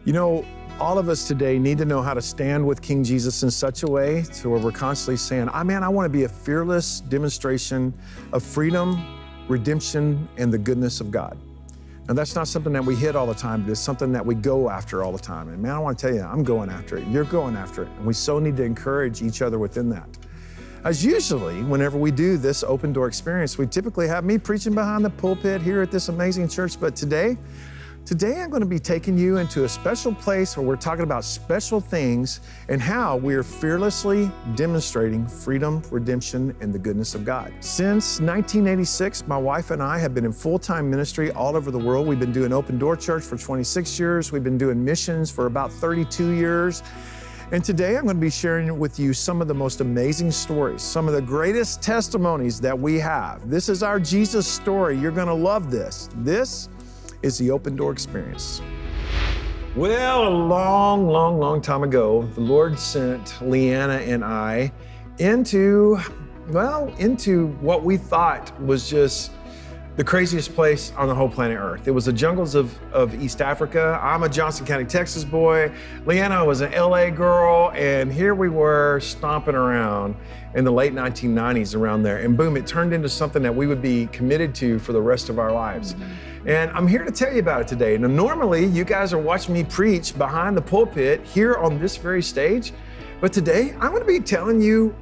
You know, all of us today need to know how to stand with King Jesus in such a way to where we're constantly saying, I want to be a fearless demonstration of freedom, redemption, and the goodness of God. And that's not something that we hit all the time, but it's something that we go after all the time. And man, I want to tell you, I'm going after it. You're going after it. And we so need to encourage each other within that. As usually, whenever we do this open door experience, we typically have me preaching behind the pulpit here at this amazing church. But today I'm going to be taking you into a special place where we're talking about special things and how we're fearlessly demonstrating freedom, redemption, and the goodness of God. Since 1986, my wife and I have been in full-time ministry all over the world. We've been doing Open Door Church for 26 years. We've been doing missions for about 32 years. And today I'm going to be sharing with you some of the most amazing stories, some of the greatest testimonies that we have. This is our Jesus story. You're going to love this. This is the Open Door Experience. Well, a long time ago, the Lord sent Leanna and I into what we thought was just the craziest place on the whole planet Earth. It was the jungles of East Africa. I'm a Johnson County, Texas boy. Leanna was an LA girl, and here we were stomping around in the late 1990s around there. And boom, it turned into something that we would be committed to for the rest of our lives. And I'm here to tell you about it today. Now, normally you guys are watching me preach behind the pulpit here on this very stage, but today I'm going to be telling you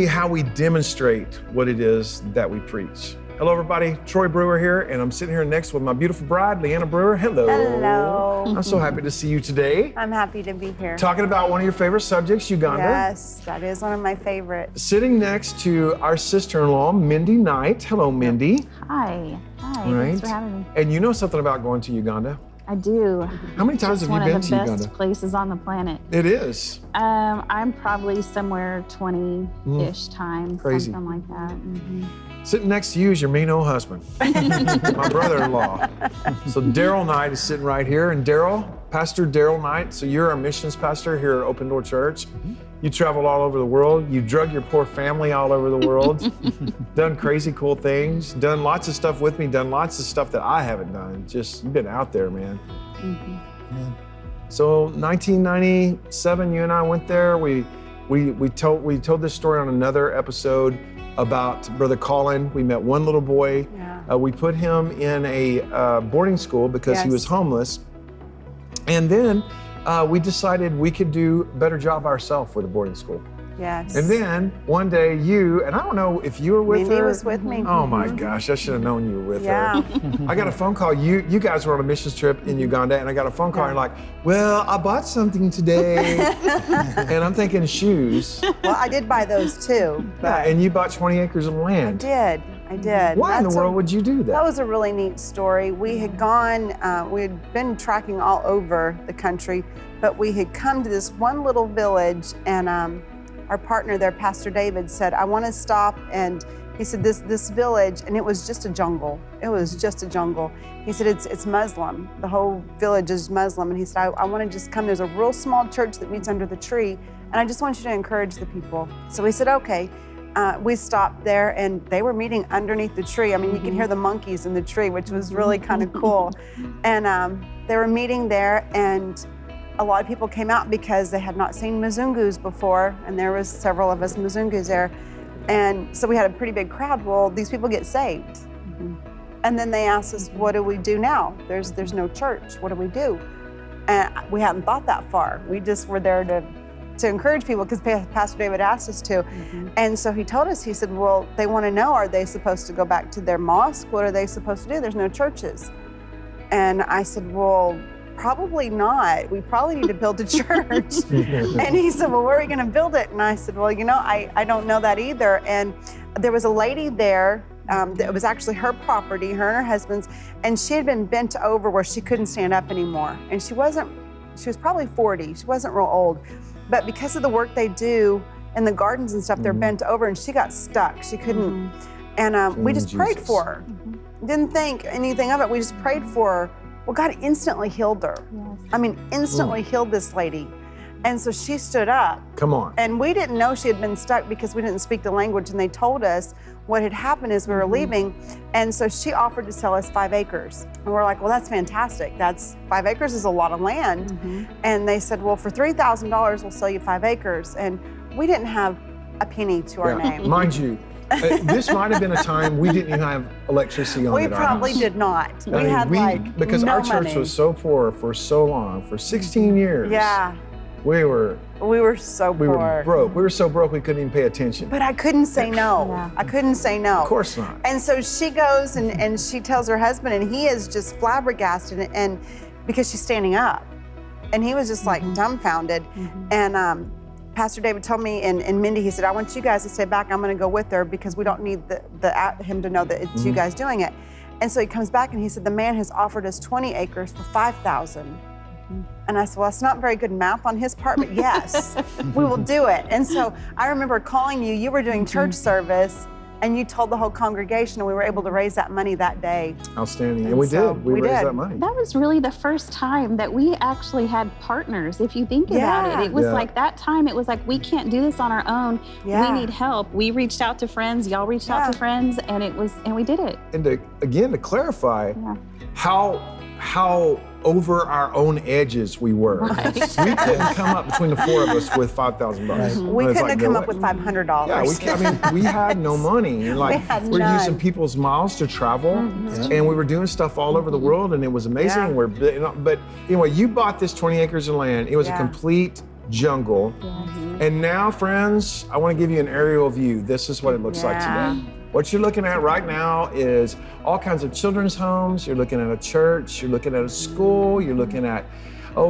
how we demonstrate what it is that we preach. Hello, everybody. Troy Brewer here, and I'm sitting here next with my beautiful bride, Leanna Brewer. Hello. Hello. I'm so happy to see you today. I'm happy to be here. Talking about one of your favorite subjects, Uganda. Yes, that is one of my favorites. Sitting next to our sister-in-law, Mendy Knight. Hello, Mendy. Hi. Right. Thanks for having me. And you know something about going to Uganda? I do. How many times have you been to It's one of the Uganda? best places on the planet. It is. I'm probably somewhere 20-ish times, Crazy. something like that. Sitting next to you is your mean old husband, my brother-in-law. So Derrell Knight is sitting right here. And Pastor Derrell Knight, so you're our missions pastor here at Open Door Church. You traveled all over the world. You drug your poor family all over the world, done crazy cool things, done lots of stuff with me, done lots of stuff that I haven't done. Just, you've been out there, man. So 1997, you and I went there. We told this story on another episode about Brother Colin. We met one little boy. Yeah. We put him in a boarding school because he was homeless. And then we decided we could do a better job ourselves with a boarding school. Yes. And then one day you, and I don't know if you were with her. Mindy was with me. Oh my gosh, I should have known you were with Yeah. her. I got a phone call. You guys were on a missions trip in Uganda, and I got a phone call and like, well, I bought something today. And I'm thinking shoes. Well, I did buy those too. Yeah, and you bought 20 acres of land. I did. Why in the world would you do that? That was a really neat story. We had we had been tracking all over the country, but we had come to this one little village, and our partner there, Pastor David, said, I want to stop. And he said, this village, and it was just a jungle. It was just a jungle. He said, it's Muslim. The whole village is Muslim. And he said, I want to just come. There's a real small church that meets under the tree, and I just want you to encourage the people. So we said, okay. We stopped there, and they were meeting underneath the tree. I mean, you can hear the monkeys in the tree, which was really kind of cool. And they were meeting there, and a lot of people came out because they had not seen Mzungus before, and there was several of us Mzungus there. And so we had a pretty big crowd. Well, these people get saved. And then they asked us, what do we do now? There's no church. What do we do? And we hadn't thought that far. We just were there to encourage people because Pastor David asked us to. And so he told us, he said, well, they want to know, are they supposed to go back to their mosque? What are they supposed to do? There's no churches. And I said, well, probably not. We probably need to build a church. And he said, well, where are we going to build it? And I said, well, I don't know that either. And there was a lady there that was actually her property, her and her husband's, and she had been bent over where she couldn't stand up anymore. And she was probably 40. She wasn't real old. But because of the work they do in the gardens and stuff, they're bent over, and she got stuck. She couldn't. And we just prayed for her. Didn't think anything of it. We just prayed for her. Well, God instantly healed her. Yes. I mean, instantly healed this lady. And so she stood up. Come on. And we didn't know she had been stuck because we didn't speak the language, and they told us what had happened as we were leaving. And so she offered to sell us 5 acres. And we're like, well, that's fantastic. 5 acres is a lot of land. And they said, well, for $3,000, we'll sell you 5 acres. And we didn't have a penny to our name. Mind you, this might have been a time we didn't even have electricity on We at our probably house. did not. I We mean, had because no our church money. was so poor for so long, for 16 years. Yeah, We were so we poor. were broke. We were so broke we couldn't even pay attention. But I couldn't say no. Yeah. I couldn't say no. Of course not. And so she goes and she tells her husband, and he is just flabbergasted, and because she's standing up. And he was just like dumbfounded. And Pastor David told me and Mendy, he said, I want you guys to stay back. I'm going to go with her because we don't need him to know that it's you guys doing it. And so he comes back and he said, the man has offered us 20 acres for $5,000. And I said, well, it's not very good math on his part, but yes, we will do it. And so I remember calling you. You were doing church service, and you told the whole congregation, and we were able to raise that money that day. Outstanding. And we so did. We raised did. that money. That was really the first time that we actually had partners. If you think about it, it was like that time, it was like, we can't do this on our own. Yeah. We need help. We reached out to friends, y'all reached out to friends, and we did it. And to clarify how over our own edges we were. Right. We couldn't come up between the 4 of us with $5,000. We It's couldn't like, have come no up way. with $500. Yeah, we had no money. And We had we're none. using people's miles to travel, and we were doing stuff all over the world, and it was amazing. Yeah. But anyway, you bought this 20 acres of land. It was a complete jungle. And now, friends, I want to give you an aerial view. This is what it looks like today. What you're looking at right now is all kinds of children's homes. You're looking at a church. You're looking at a school. You're looking at,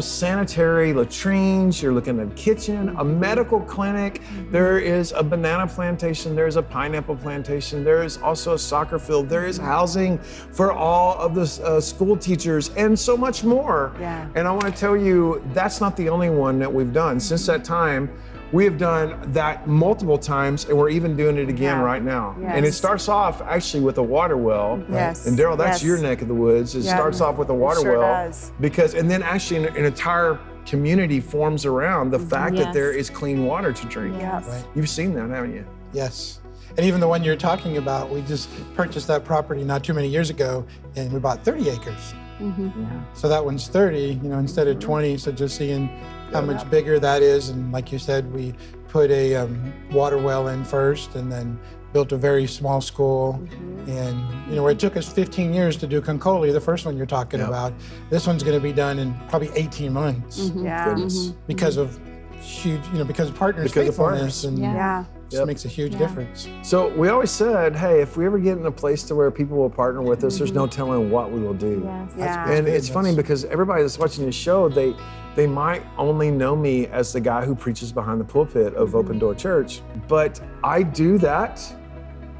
sanitary latrines. You're looking at a kitchen, a medical clinic. There is a banana plantation. There's a pineapple plantation. There is also a soccer field. There is housing for all of the school teachers and so much more. Yeah. And I want to tell you, that's not the only one that we've done. Since that time, we have done that multiple times, and we're even doing it again right now. Yes. And it starts off actually with a water well. Yes. And Derrell, that's Yes. your neck of the woods. It starts off with a water sure well. does. And then actually an entire community forms around the fact that Yes. there is clean water to drink. Yes. Right. You've seen that, haven't you? Yes. And even the one you're talking about, we just purchased that property not too many years ago, and we bought 30 acres. So that one's 30, instead of 20. So just seeing how much bigger that is. And like you said, we put a water well in first, and then built a very small school. And, it took us 15 years to do Concoli, the first one you're talking about. This one's going to be done in probably 18 months Yeah. Goodness. because of huge, because of partners' Because of faithfulness. partners. And Yeah. just makes a huge difference. So we always said, hey, if we ever get in a place to where people will partner with us, there's no telling what we will do. Yes. Yeah. And good. it's funny because everybody that's watching this show, they might only know me as the guy who preaches behind the pulpit of Open Door Church, but I do that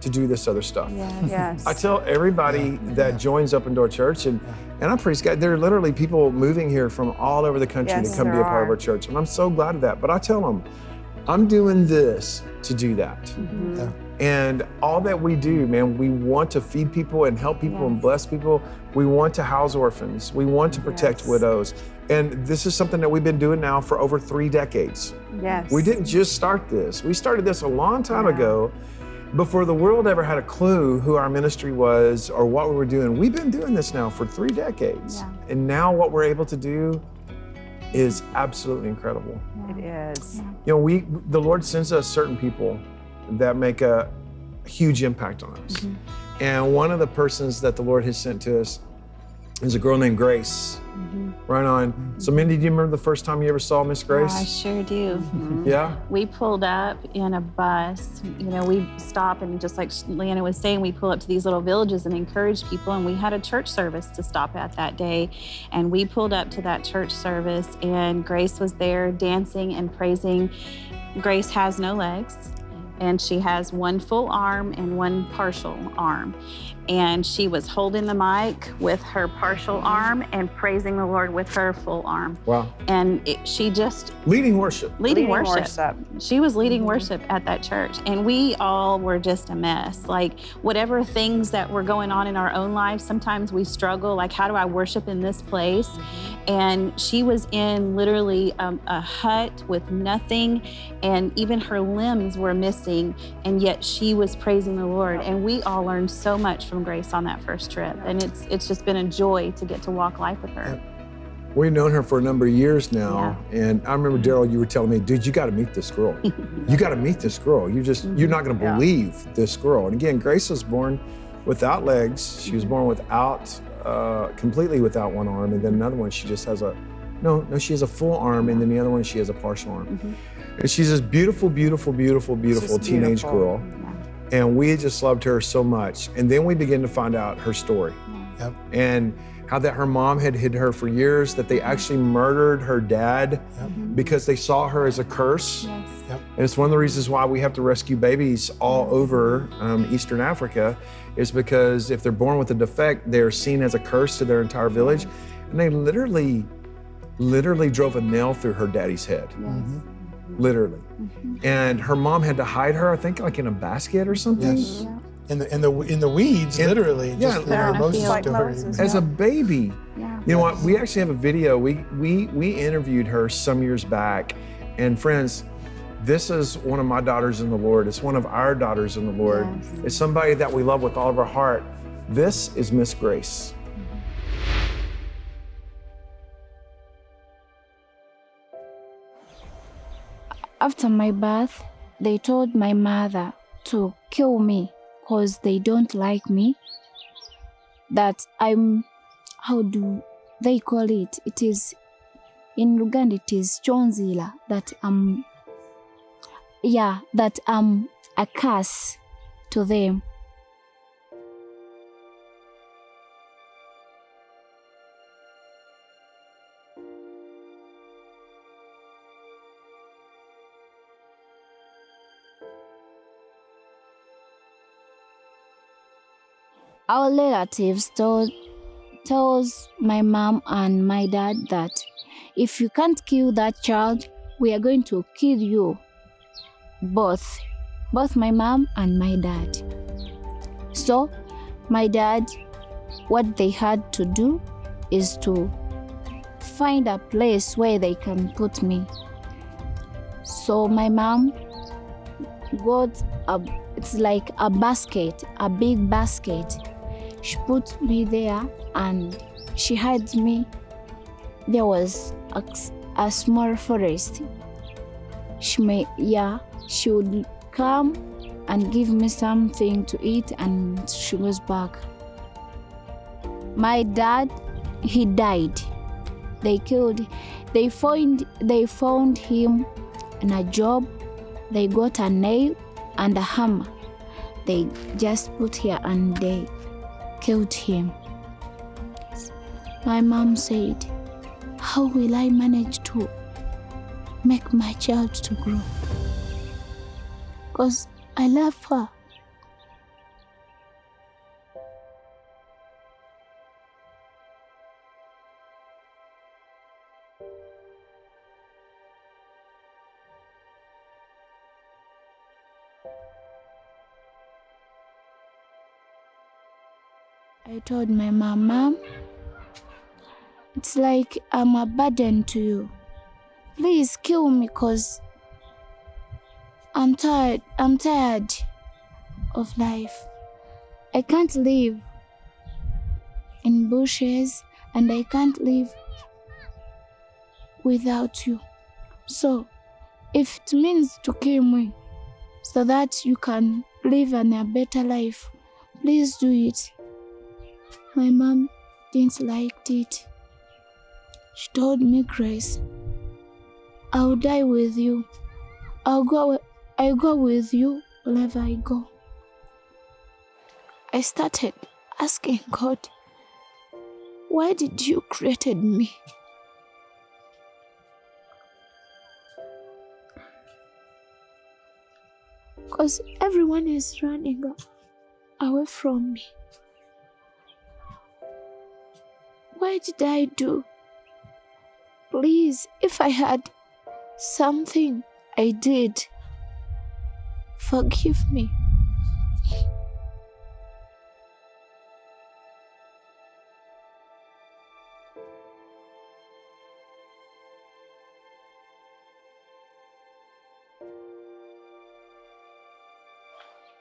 to do this other stuff. Yes. I tell everybody that joins Open Door Church, and I praise God, there are literally people moving here from all over the country Yes, to come be a there part of are. our church, and I'm so glad of that. But I tell them, I'm doing this to do that. Yeah. And all that we do, man, we want to feed people and help people and bless people. We want to house orphans. We want to protect widows. And this is something that we've been doing now for over 3 decades. Yes. We didn't just start this. We started this a long time ago before the world ever had a clue who our ministry was or what we were doing. We've been doing this now for 3 decades. Yeah. And now what we're able to do is absolutely incredible. It is. The Lord sends us certain people that make a huge impact on us. And one of the persons that the Lord has sent to us is a girl named Grace. Right on. So Mendy, do you remember the first time you ever saw Miss Grace? I sure do. Yeah? We pulled up in a bus. We stop, and just like Leanna was saying, we pull up to these little villages and encourage people. And we had a church service to stop at that day. And we pulled up to that church service, and Grace was there dancing and praising. Grace has no legs, and she has one full arm and one partial arm. and she was holding the mic with her partial arm and praising the Lord with her full arm. Wow. And she just... Leading worship. Leading worship. She was leading worship at that church. And we all were just a mess. Like, whatever things that were going on in our own lives, sometimes we struggle, like, how do I worship in this place? And she was in literally a hut with nothing, and even her limbs were missing, and yet she was praising the Lord. And we all learned so much from Grace on that first trip. And it's just been a joy to get to walk life with her. We've known her for a number of years now. Yeah. And I remember, Derrell, you were telling me, dude, you got to meet this girl. You got to meet this girl. You're not going to believe this girl. And again, Grace was born without legs. She was born without, completely without one arm. And then another one, she just has she has a full arm. And then the other one, she has a partial arm. And she's this beautiful, beautiful, beautiful, beautiful teenage girl. And we just loved her so much. And then we began to find out her story. Yep. And how that her mom had hid her for years, that they actually murdered her dad because they saw her as a curse. Yes. Yep. And it's one of the reasons why we have to rescue babies all over Eastern Africa, is because if they're born with a defect, they're seen as a curse to their entire village. And they literally drove a nail through her daddy's head. Yes. Literally. And her mom had to hide her, I think, like in a basket or something. Yes. Yeah. In the weeds, literally. Just Moses like story. Moses. As a baby. Yeah. You know what? We actually have a video. We interviewed her some years back. And friends, this is one of my daughters in the Lord. It's one of our daughters in the Lord. Yes. It's somebody that we love with all of our heart. This is Miss Grace. After my birth, they told my mother to kill me because they don't like me. That I'm, how do they call it? It is, in Uganda, it is chonzila, that I'm a curse to them. Our relatives tells my mom and my dad that if you can't kill that child, we are going to kill you. Both my mom and my dad. So my dad, what they had to do is to find a place where they can put me. So my mom got it's like a basket, a big basket. She put me there and she had me. There was a small forest. She would come and give me something to eat and she goes back. My dad, he died. They found him in a job. They got a nail and a hammer. They just put here and they killed him. My mom said, how will I manage to make my child to grow? Because I love her. I told my mom, it's like I'm a burden to you. Please kill me because I'm tired of life. I can't live in bushes and I can't live without you. So if it means to kill me so that you can live a better life, please do it. My mom didn't like it. She told me, Grace, I'll die with you. I'll go with you wherever I go. I started asking God, why did you created me? Because everyone is running away from me. What did I do? Please, if I had something I did, forgive me.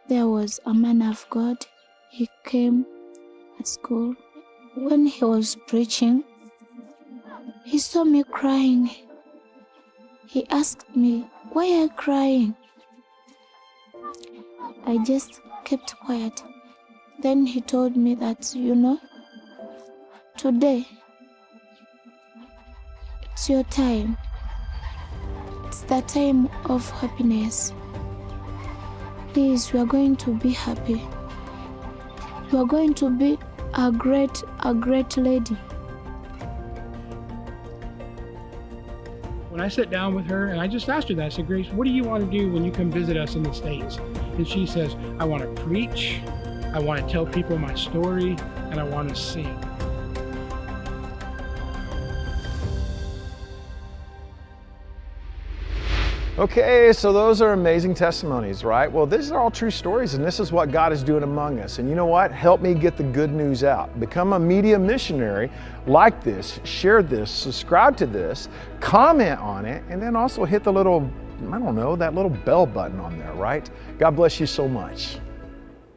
There was a man of God. He came at school. When he was preaching, he saw me crying. He asked me, "Why are you crying?" I just kept quiet. Then he told me that, today, it's your time. It's the time of happiness. Please, you are going to be happy. You are going to be a great lady. When I sat down with her and I just asked her that, I said, "Grace, what do you want to do when you come visit us in the States?" And she says, "I want to preach, I want to tell people my story, and I want to sing." Okay, so those are amazing testimonies, right? Well, these are all true stories, and this is what God is doing among us. And you know what? Help me get the good news out. Become a media missionary. Like this, share this, subscribe to this, comment on it, and then also hit the little, that little bell button on there, right? God bless you so much.